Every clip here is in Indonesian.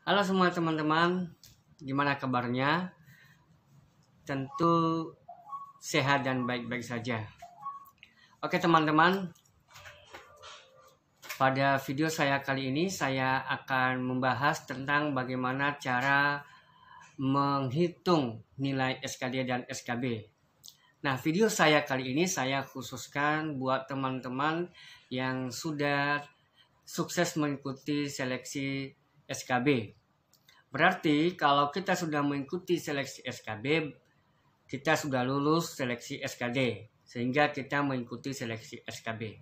Halo semua teman-teman, gimana kabarnya? Tentu sehat dan baik-baik saja. Oke teman-teman, pada video saya kali ini saya akan membahas tentang bagaimana cara menghitung nilai SKD dan SKB. Nah, video saya kali ini saya khususkan buat teman-teman yang sudah sukses mengikuti seleksi SKB. Berarti kalau kita sudah mengikuti seleksi SKB, kita sudah lulus seleksi SKD, sehingga kita mengikuti seleksi SKB.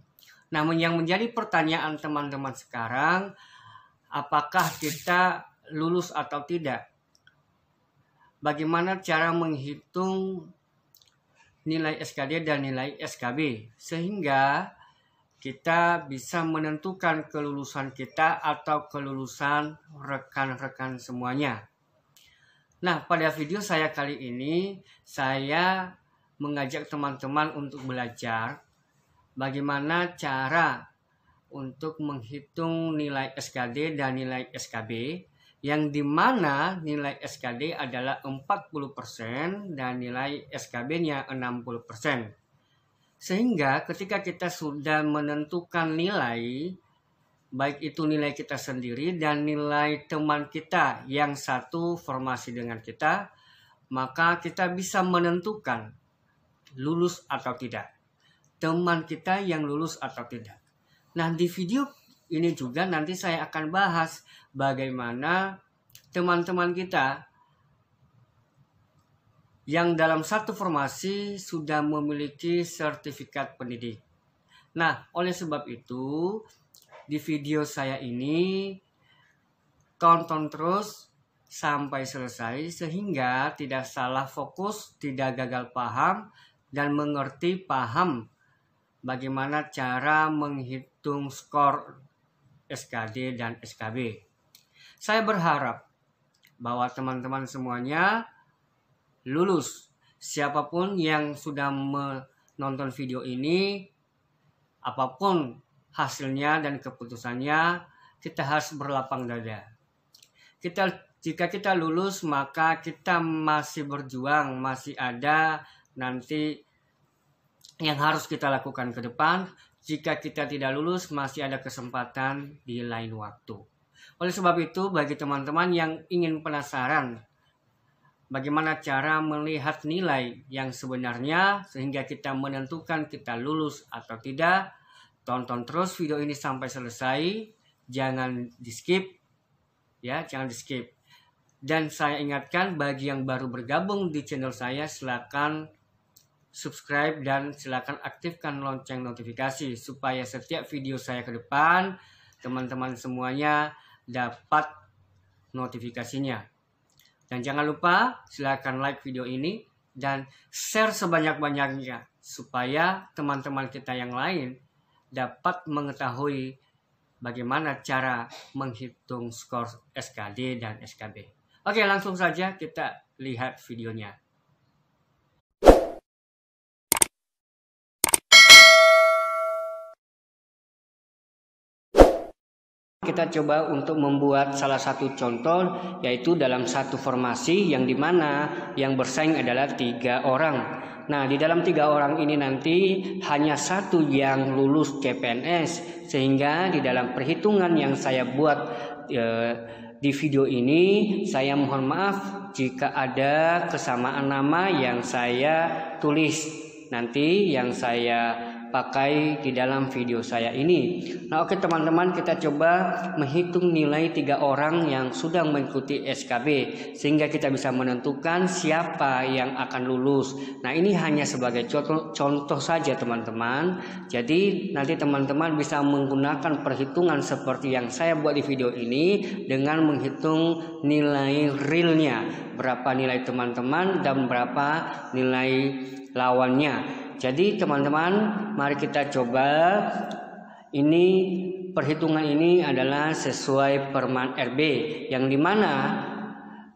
Namun yang menjadi pertanyaan teman-teman sekarang, apakah kita lulus atau tidak? Bagaimana cara menghitung nilai SKD dan nilai SKB, sehingga kita bisa menentukan kelulusan kita atau kelulusan rekan-rekan semuanya. Nah, pada video saya kali ini, saya mengajak teman-teman untuk belajar bagaimana cara untuk menghitung nilai SKD dan nilai SKB, yang dimana nilai SKD adalah 40% dan nilai SKB-nya 60%. Sehingga ketika kita sudah menentukan nilai, baik itu nilai kita sendiri dan nilai teman kita yang satu formasi dengan kita, maka kita bisa menentukan lulus atau tidak. Teman kita yang lulus atau tidak. Nah, di video ini juga nanti saya akan bahas bagaimana teman-teman kita yang dalam satu formasi sudah memiliki sertifikat pendidik. Nah, oleh sebab itu, di video saya ini tonton terus sampai selesai sehingga tidak salah fokus, tidak gagal paham, dan mengerti paham bagaimana cara menghitung skor SKD dan SKB. Saya berharap bahwa teman-teman semuanya lulus. Siapapun yang sudah menonton video ini, apapun hasilnya dan keputusannya, kita harus berlapang dada. Jika kita lulus, maka kita masih berjuang, masih ada nanti yang harus kita lakukan ke depan. Jika kita tidak lulus, masih ada kesempatan di lain waktu. Oleh sebab itu, bagi teman-teman yang ingin penasaran bagaimana cara melihat nilai yang sebenarnya sehingga kita menentukan kita lulus atau tidak, tonton terus video ini sampai selesai, jangan di skip ya, jangan di skip. Dan saya ingatkan bagi yang baru bergabung di channel saya, silakan subscribe dan silakan aktifkan lonceng notifikasi supaya setiap video saya ke depan teman-teman semuanya dapat notifikasinya. Dan jangan lupa silakan like video ini dan share sebanyak-banyaknya supaya teman-teman kita yang lain dapat mengetahui bagaimana cara menghitung skor SKD dan SKB. Oke, langsung saja kita lihat videonya. Kita coba untuk membuat salah satu contoh, yaitu dalam satu formasi yang dimana yang bersaing adalah 3 orang. Nah, di dalam 3 orang ini nanti hanya satu yang lulus CPNS, sehingga di dalam perhitungan yang saya buat di video ini, saya mohon maaf jika ada kesamaan nama yang saya tulis nanti yang saya pakai di dalam video saya ini. Nah, oke teman-teman, kita coba menghitung nilai 3 orang yang sudah mengikuti SKB sehingga kita bisa menentukan siapa yang akan lulus. Nah, ini hanya sebagai contoh saja teman-teman. Jadi nanti teman-teman bisa menggunakan perhitungan seperti yang saya buat di video ini dengan menghitung nilai realnya, berapa nilai teman-teman dan berapa nilai lawannya. Jadi teman-teman, mari kita coba. Ini perhitungan ini adalah sesuai Perman RB, yang dimana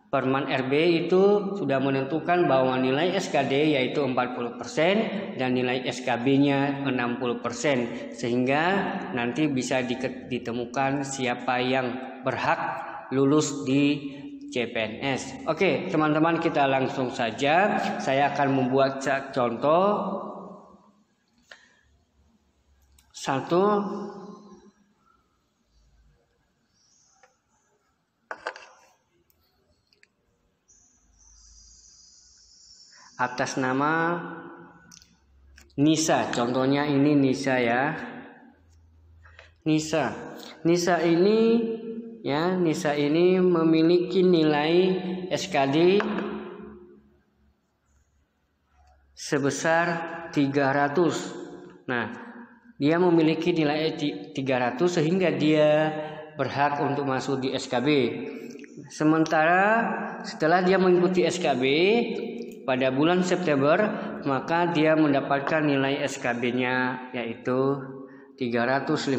Perman RB itu sudah menentukan bahwa nilai SKD yaitu 40% dan nilai SKB-nya 60%, sehingga nanti bisa ditemukan siapa yang berhak lulus di CPNS. Oke, teman-teman, kita langsung saja. Saya akan membuat contoh. Satu, atas nama Nisa. Contohnya ini Nisa ya. Nisa ini ya, Nisa ini memiliki nilai SKD sebesar 300. Nah, dia memiliki nilai 300 sehingga dia berhak untuk masuk di SKB. Sementara setelah dia mengikuti SKB pada bulan September, maka dia mendapatkan nilai SKB-nya yaitu 350.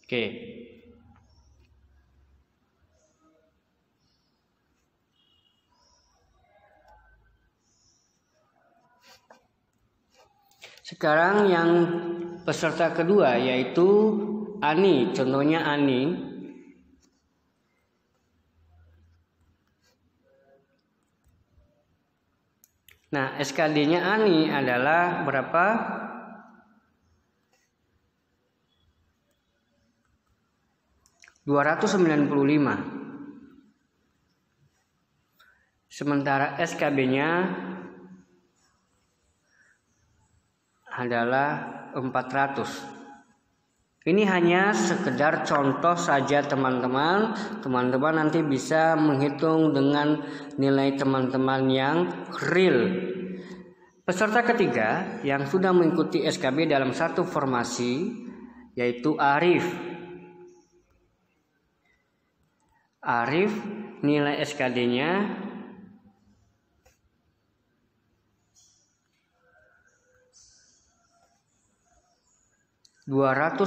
Oke. Sekarang yang peserta kedua yaitu Ani. Contohnya Ani. Nah, SKD-nya Ani adalah berapa? 295. Sementara SKB-nya adalah 400. Ini hanya sekedar contoh saja teman-teman. Teman-teman nanti bisa menghitung dengan nilai teman-teman yang real. Peserta ketiga yang sudah mengikuti SKB dalam satu formasi yaitu Arif. Arif nilai SKD-nya 280.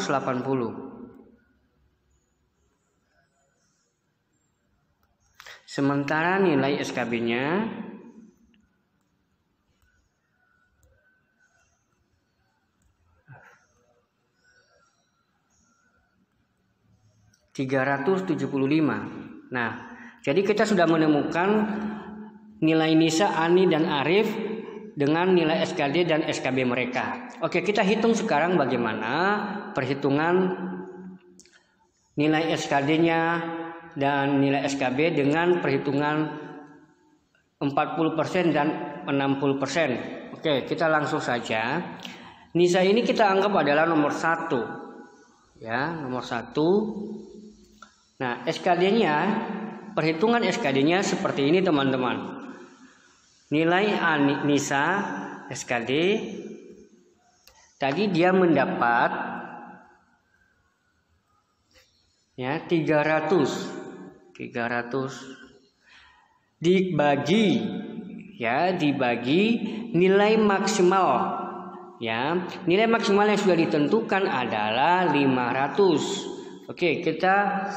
Sementara nilai SKB-nya 375. Nah, jadi kita sudah menemukan nilai Nisa, Ani, dan Arif dengan nilai SKD dan SKB mereka. Oke, kita hitung sekarang bagaimana perhitungan nilai SKD-nya dan nilai SKB dengan perhitungan 40% dan 60%. Oke, kita langsung saja. Nisa ini kita anggap adalah nomor 1. Ya, nomor 1. Nah, SKD-nya, perhitungan SKD-nya seperti ini teman-teman. Nilai Nisa SKD tadi dia mendapat ya 300 dibagi nilai maksimal ya. Nilai maksimal yang sudah ditentukan adalah 500. Oke, kita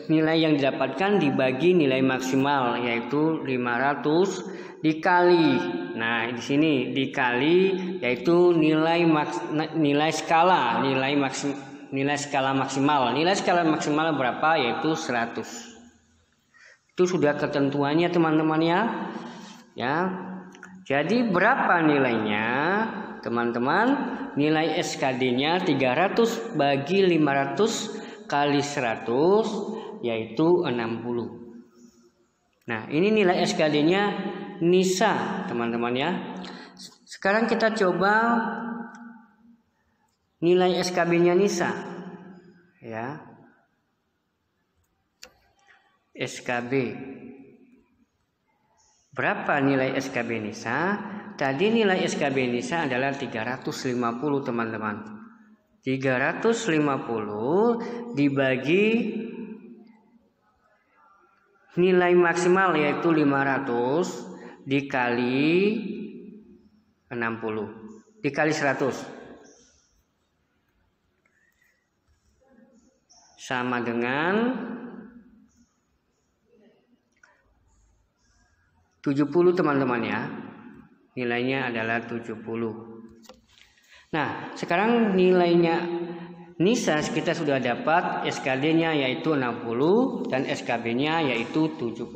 nilai yang didapatkan dibagi nilai maksimal yaitu 500 dikali. Nah, di sini dikali yaitu nilai skala, nilai skala maksimal. Nilai skala maksimal berapa? Yaitu 100. Itu sudah ketentuannya teman-teman ya. Ya. Jadi berapa nilainya? Teman-teman, nilai SKD-nya 300 bagi 500 kali 100 yaitu 60. Nah, ini nilai SKD-nya Nisa, teman-teman ya. Sekarang kita coba nilai SKB-nya Nisa. Ya. SKB. Berapa nilai SKB Nisa? Tadi nilai SKB Nisa adalah 350, teman-teman. 350 dibagi nilai maksimal yaitu 500 dikali 60 dikali 100 sama dengan 70 teman-teman ya. Nilainya adalah 70. Nah, sekarang nilainya Nisa kita sudah dapat SKD-nya yaitu 60 dan SKB-nya yaitu 70.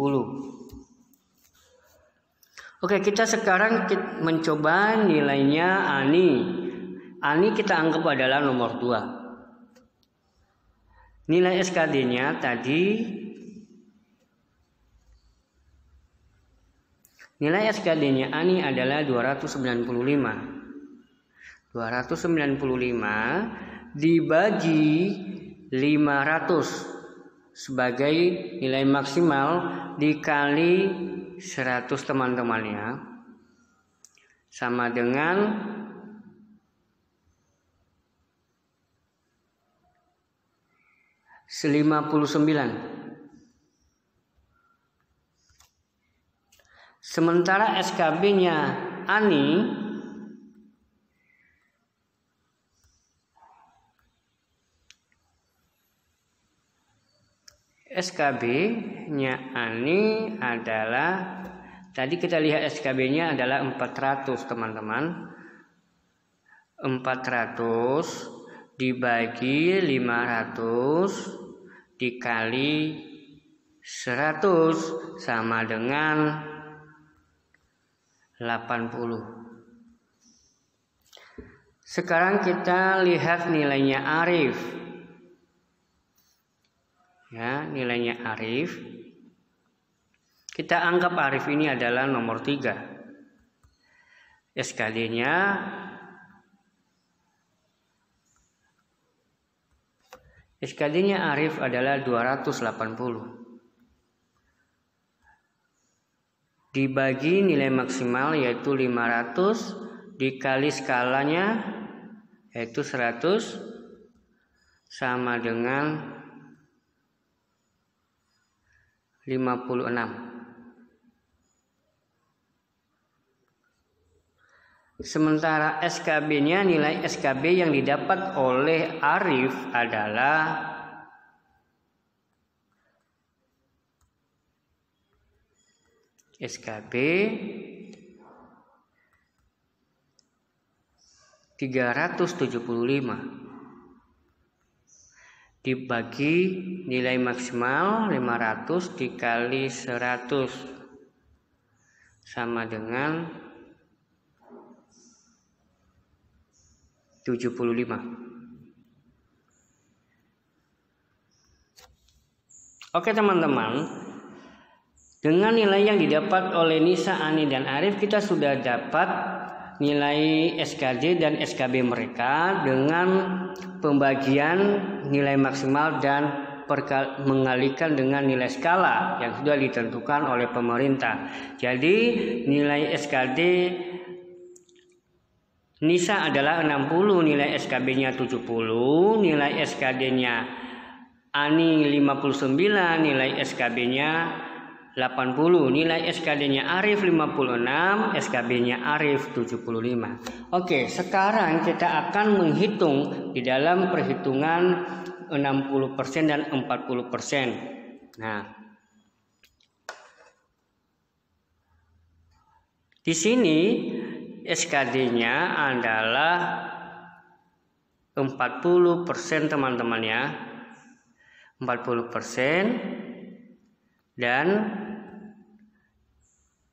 Oke, kita sekarang mencoba nilainya Ani. Ani kita anggap adalah nomor 2. Nilai SKD-nya tadi, nilai SKD-nya Ani adalah 295. 295 dibagi 500 sebagai nilai maksimal dikali 100 teman-temannya, sama dengan 59. Sementara SKB-nya Ani adalah, tadi kita lihat SKB-nya adalah 400 teman-teman. 400 dibagi 500 dikali 100 sama dengan 80. Sekarang kita lihat nilainya Arif. Ya, nilainya Arif. Kita anggap Arif ini adalah nomor 3. SKD-nya Arif adalah 280. Dibagi nilai maksimal yaitu 500 dikali skalanya yaitu 100 sama dengan 56. Sementara SKB-nya, nilai SKB yang didapat oleh Arif adalah SKB 375 dibagi nilai maksimal 500 dikali 100 sama dengan 75. Oke teman-teman, dengan nilai yang didapat oleh Nisa, Ani, dan Arif, kita sudah dapat nilai SKD dan SKB mereka dengan pembagian nilai maksimal dan mengalikan dengan nilai skala yang sudah ditentukan oleh pemerintah. Jadi nilai SKD Nisa adalah 60, nilai SKB-nya 70, nilai SKD-nya Ani 59, nilai SKB-nya 80, nilai SKD-nya Arif 56, SKB-nya Arif 75. Oke, sekarang kita akan menghitung di dalam perhitungan 60% dan 40%. Nah, di sini SKD-nya adalah 40% teman-teman ya. 40% dan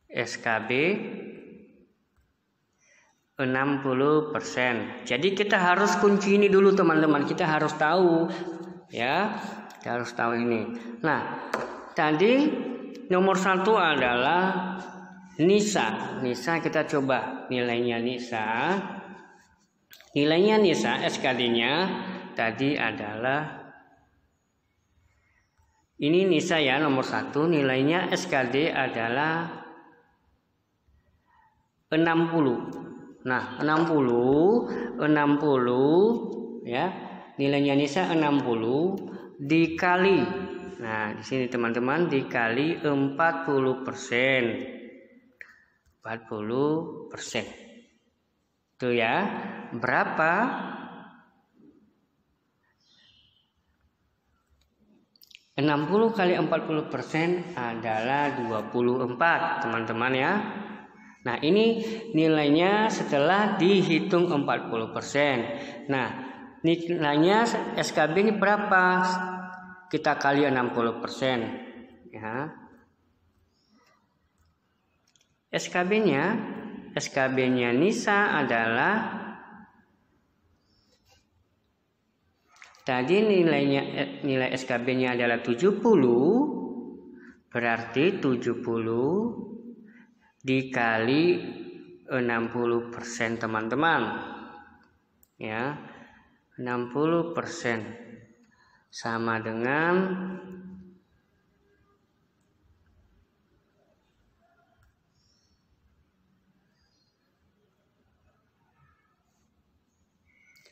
SKB 60%. Jadi kita harus kunci ini dulu teman-teman. Kita harus tahu ya. Kita harus tahu ini. Nah, tadi nomor 1 adalah Nisa. Nisa kita coba nilainya Nisa. Nilainya Nisa SKD-nya tadi adalah ini Nisa ya, nomor 1, nilainya SKD adalah 60. Nah, 60 ya. Nilainya Nisa 60 dikali. Nah, di sini teman-teman dikali 40%. 40%. Itu ya. Berapa? Enam 60 kali 40% adalah 24 teman-teman ya. Nah ini nilainya setelah dihitung 40%. Nah nilainya SKB ini berapa? Kita kali 60%. Ya. SKB-nya Nisa adalah tadi nilai SKB-nya adalah 70, berarti 70 dikali 60%, teman-teman. Ya. 60% sama dengan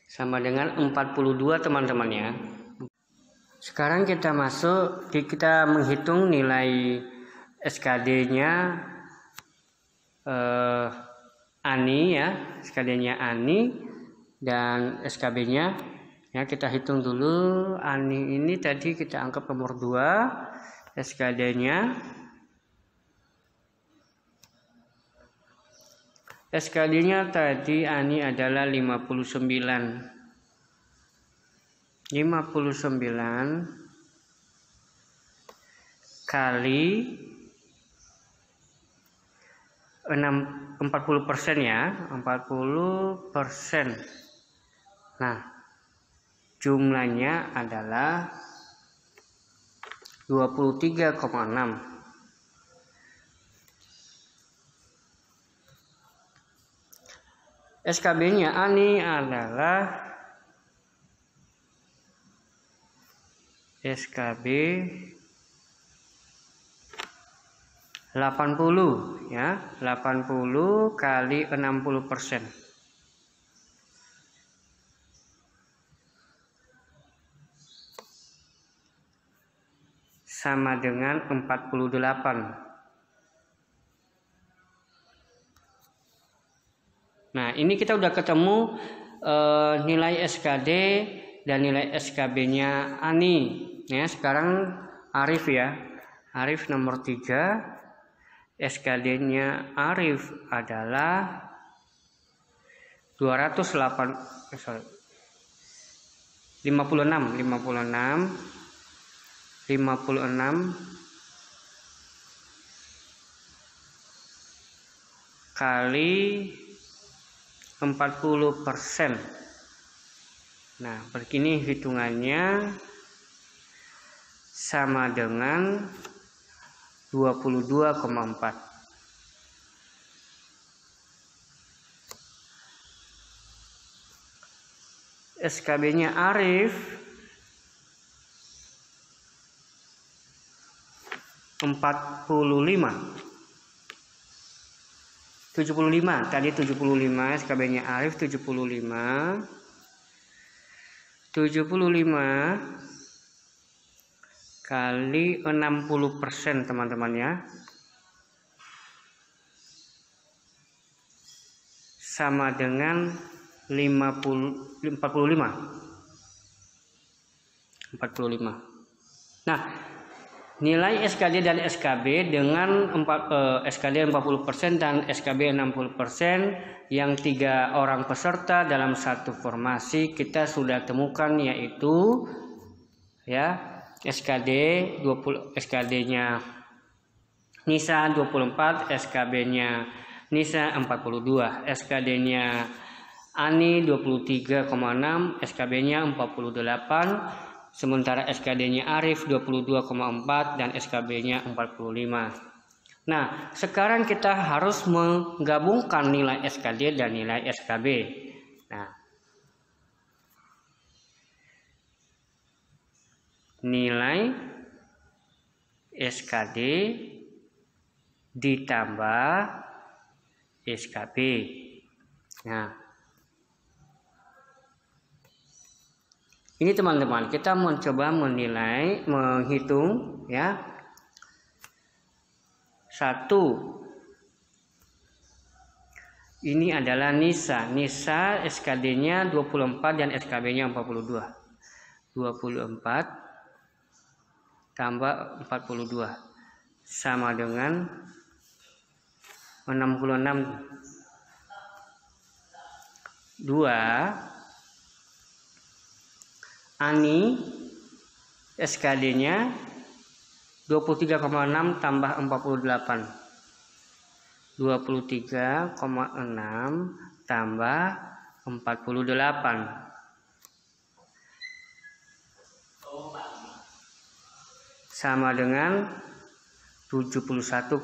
sama dengan 42, teman-teman ya. Sekarang kita menghitung nilai SKD-nya Ani ya, SKD-nya Ani dan SKB-nya ya, kita hitung dulu. Ani ini tadi kita anggap nomor 2, SKD-nya tadi Ani adalah 59 kali 40% ya, 40%. Nah, jumlahnya adalah 23,6. SKB-nya Ani adalah SKB 80 ya, 80 kali 60%. Sama dengan 48. Nah, ini kita udah ketemu nilai SKD dan nilai SKB-nya Ani. Ya, sekarang Arif ya. Arif nomor 3. SKD-nya Arif adalah 56 kali 40%. Nah, begini hitungannya sama dengan 22,4. SKB-nya Arif 75 tadi 75, SKB-nya Arif 75 kali 60%, teman-teman ya, sama dengan 45. Nah, nilai SKD dan SKB dengan SKD 40% dan SKB 60% yang 3 orang peserta dalam satu formasi kita sudah temukan, yaitu ya SKD-nya Nisa 24, SKB-nya Nisa 42, SKD-nya Ani 23,6, SKB-nya 48. Sementara SKD-nya Arif 22,4 dan SKB-nya 45. Nah, sekarang kita harus menggabungkan nilai SKD dan nilai SKB. Nah, nilai SKD ditambah SKB. Nah, ini teman-teman, kita mencoba menghitung ya. 1. Ini adalah Nisa. Nisa SKD-nya 24 dan SKB-nya 42. 24 tambah 42 sama dengan 66. 2 Ani SKD-nya 23,6 tambah 48. 23,6 tambah 48 sama dengan 71,6.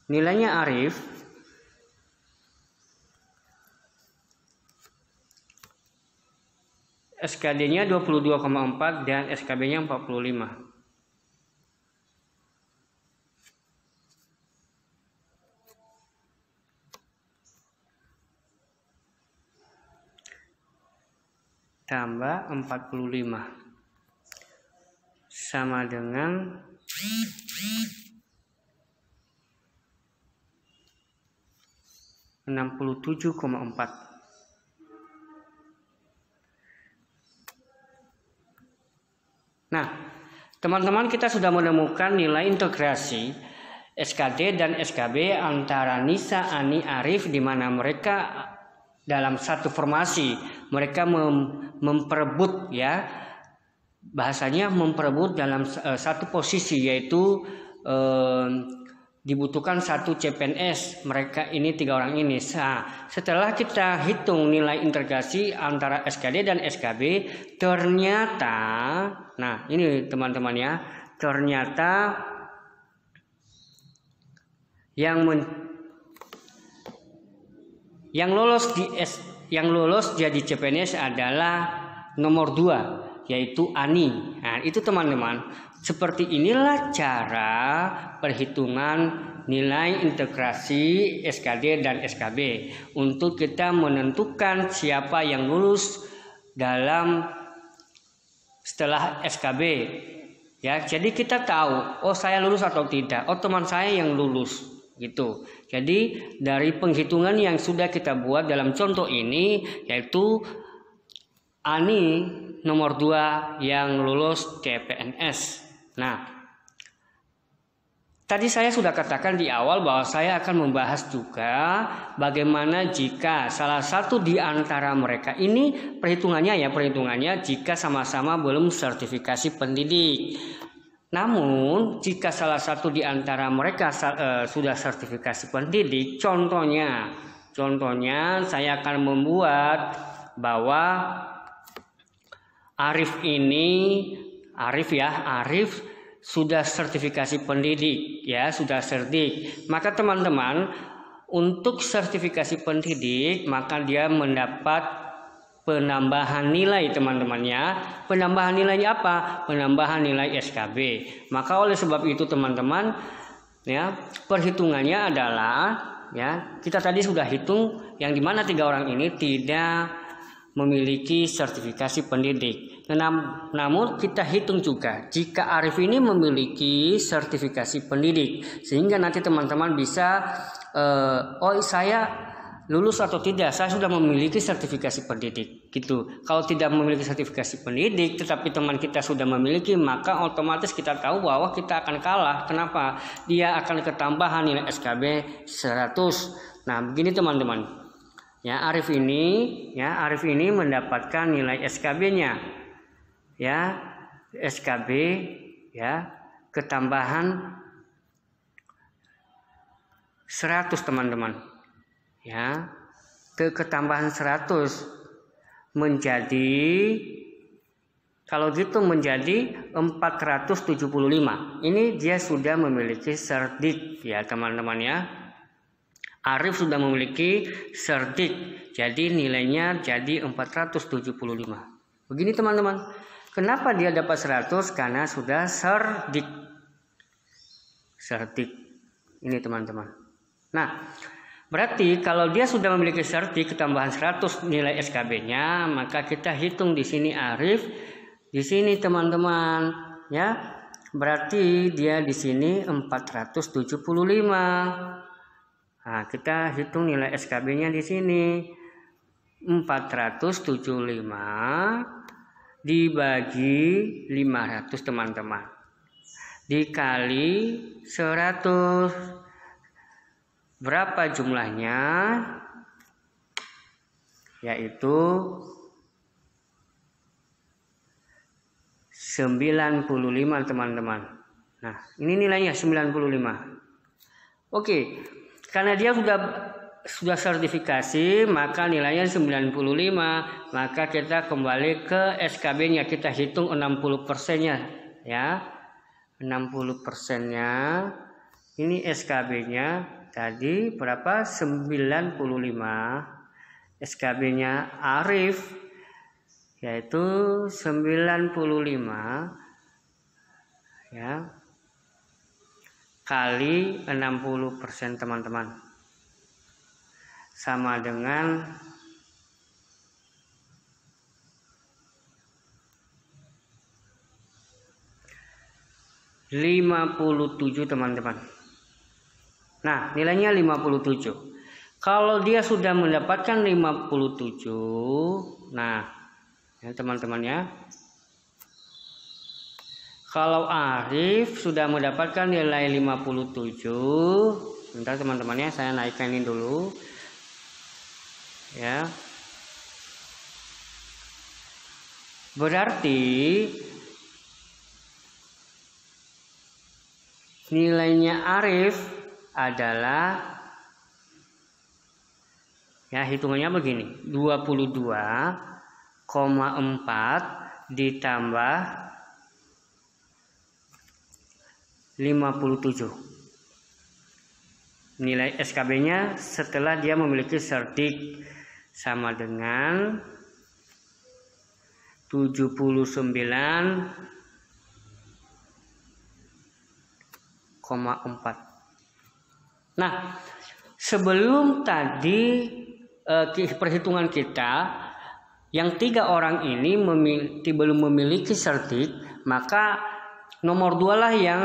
Nilainya Arif SKD-nya 22,4 dan SKB-nya 45. Tambah 45 sama dengan 67,4. Nah, teman-teman, kita sudah menemukan nilai integrasi SKD dan SKB antara Nisa, Ani, Arif, di mana mereka dalam satu formasi, mereka memperebut, ya, bahasanya memperebut dalam satu posisi, yaitu dibutuhkan satu CPNS. Mereka ini 3 orang ini. Nah, setelah kita hitung nilai integrasi antara SKD dan SKB, ternyata, nah ini teman-teman ya, ternyata yang lolos jadi CPNS adalah nomor 2, yaitu Ani. Nah, itu teman-teman. Seperti inilah cara perhitungan nilai integrasi SKD dan SKB untuk kita menentukan siapa yang lulus setelah SKB. Ya, jadi kita tahu, oh saya lulus atau tidak, oh teman saya yang lulus, gitu. Jadi dari penghitungan yang sudah kita buat dalam contoh ini, yaitu Ani nomor 2 yang lulus CPNS. Nah, tadi saya sudah katakan di awal bahwa saya akan membahas juga bagaimana jika salah satu di antara mereka ini perhitungannya jika sama-sama belum sertifikasi pendidik. Namun jika salah satu di antara mereka sudah sertifikasi pendidik, contohnya saya akan membuat bahwa Arif sudah sertifikasi pendidik, ya, sudah sertik. Maka teman-teman, untuk sertifikasi pendidik maka dia mendapat penambahan nilai, teman-temannya. Penambahan nilainya apa? Penambahan nilai SKB. Maka oleh sebab itu teman-teman, ya, perhitungannya adalah, ya, kita tadi sudah hitung yang dimana 3 orang ini tidak memiliki sertifikasi pendidik. Namun kita hitung juga jika Arif ini memiliki sertifikasi pendidik, sehingga nanti teman-teman bisa oh saya lulus atau tidak, saya sudah memiliki sertifikasi pendidik, gitu. Kalau tidak memiliki sertifikasi pendidik tetapi teman kita sudah memiliki, maka otomatis kita tahu bahwa kita akan kalah. Kenapa? Dia akan ketambahan nilai SKB 100. Nah, begini teman-teman. Ya, Arif ini mendapatkan nilai SKB-nya, ya, SKB, ya, ketambahan 100 teman-teman, ya, ketambahan 100 menjadi, kalau gitu menjadi 475. Ini dia sudah memiliki serdik, ya teman-teman, ya. Arif sudah memiliki serdik, jadi nilainya jadi 475. Begini teman-teman. Kenapa dia dapat 100? Karena sudah serdik. Ini teman-teman. Nah, berarti kalau dia sudah memiliki serdik ketambahan 100 nilai SKB-nya, maka kita hitung di sini Arif, di sini teman-teman, ya. Berarti dia di sini 475. Nah, kita hitung nilai SKB-nya di sini. 475 dibagi 500 teman-teman. Dikali 100. Berapa jumlahnya? Yaitu 95 teman-teman. Nah, ini nilainya 95. Oke, karena dia sudah sertifikasi, maka nilainya 95. Maka kita kembali ke SKB-nya, kita hitung 60%-nya ya. 60%-nya. Ini SKB-nya tadi berapa? 95. SKB-nya Arif yaitu 95 ya kali 60% teman-teman, sama dengan 57 teman-teman. Nah, nilainya 57. Kalau dia sudah mendapatkan 57, nah ya teman-teman ya, kalau Arif sudah mendapatkan nilai 57, bentar teman-teman ya, saya naikkan ini dulu ya. Berarti nilainya Arif adalah, ya hitungannya begini, 22,4 ditambah 57. Nilai SKB-nya setelah dia memiliki sertik sama dengan 79,4. Nah, sebelum tadi perhitungan kita, yang 3 orang ini belum memiliki sertik, maka nomor 2 lah yang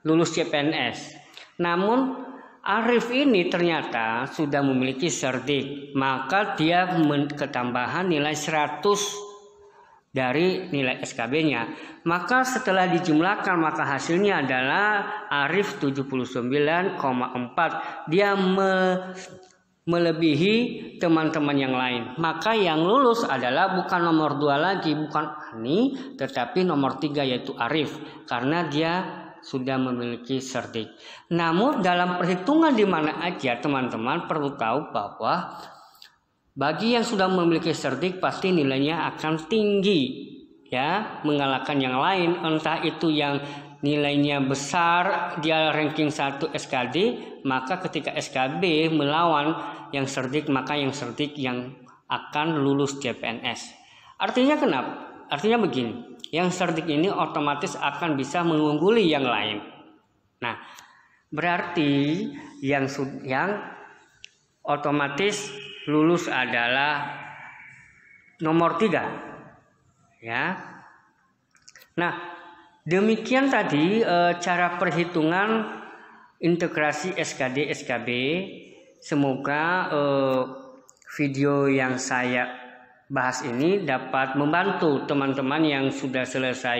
lulus CPNS. Namun Arif ini ternyata sudah memiliki sertik, maka dia ketambahan nilai 100 dari nilai SKB-nya. Maka setelah dijumlahkan, maka hasilnya adalah Arif 79,4. Dia melebihi teman-teman yang lain. Maka yang lulus adalah bukan nomor 2 lagi, bukan Ani, tetapi nomor 3 yaitu Arif, karena dia sudah memiliki sertik. Namun dalam perhitungan di mana aja teman-teman perlu tahu bahwa bagi yang sudah memiliki sertik pasti nilainya akan tinggi ya, mengalahkan yang lain. Entah itu yang nilainya besar, dia ranking 1 SKD, maka ketika SKB melawan yang sertik, maka yang sertik yang akan lulus CPNS. Artinya kenapa? Artinya begini, yang sertik ini otomatis akan bisa mengungguli yang lain. Nah, berarti yang otomatis lulus adalah nomor 3 ya. Nah, demikian tadi cara perhitungan integrasi SKD SKB. Semoga video yang saya bahas ini dapat membantu teman-teman yang sudah selesai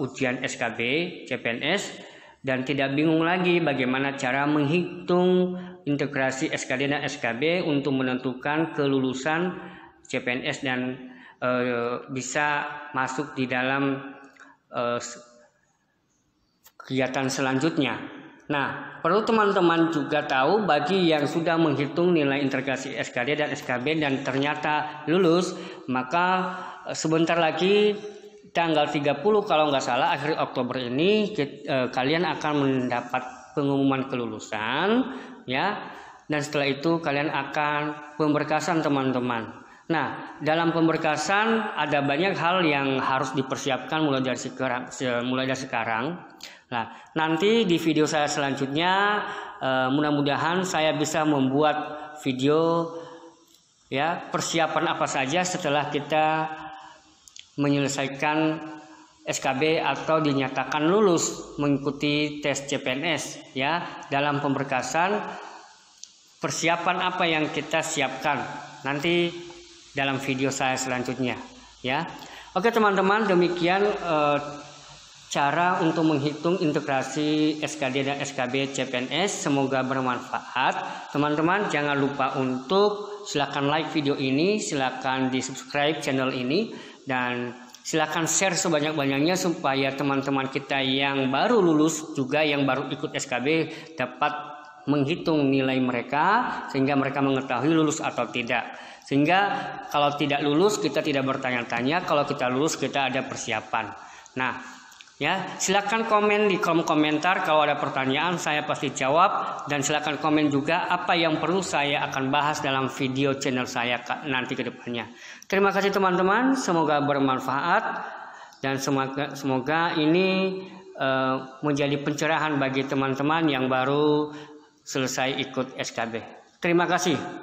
ujian SKB CPNS dan tidak bingung lagi bagaimana cara menghitung integrasi SKD dan SKB untuk menentukan kelulusan CPNS dan bisa masuk di dalam kegiatan selanjutnya. Nah, perlu teman-teman juga tahu, bagi yang sudah menghitung nilai integrasi SKD dan SKB dan ternyata lulus, maka sebentar lagi tanggal 30 kalau nggak salah akhir Oktober ini kalian akan mendapat pengumuman kelulusan ya, dan setelah itu kalian akan pemberkasan teman-teman. Nah, dalam pemberkasan ada banyak hal yang harus dipersiapkan mulai dari sekarang. Nah, nanti di video saya selanjutnya mudah-mudahan saya bisa membuat video ya persiapan apa saja setelah kita menyelesaikan SKB atau dinyatakan lulus mengikuti tes CPNS ya. Dalam pemberkasan persiapan apa yang kita siapkan nanti dalam video saya selanjutnya ya. Oke teman-teman, demikian cara untuk menghitung integrasi SKD dan SKB CPNS. Semoga bermanfaat. Teman-teman jangan lupa untuk silakan like video ini, silakan di subscribe channel ini, dan silakan share sebanyak-banyaknya supaya teman-teman kita yang baru lulus juga yang baru ikut SKB dapat menghitung nilai mereka sehingga mereka mengetahui lulus atau tidak. Sehingga kalau tidak lulus kita tidak bertanya-tanya, kalau kita lulus kita ada persiapan. Nah, ya, silakan komen di kolom komentar kalau ada pertanyaan, saya pasti jawab, dan silakan komen juga apa yang perlu saya akan bahas dalam video channel saya nanti ke depannya. Terima kasih teman-teman, semoga bermanfaat dan semoga ini menjadi pencerahan bagi teman-teman yang baru selesai ikut SKB. Terima kasih.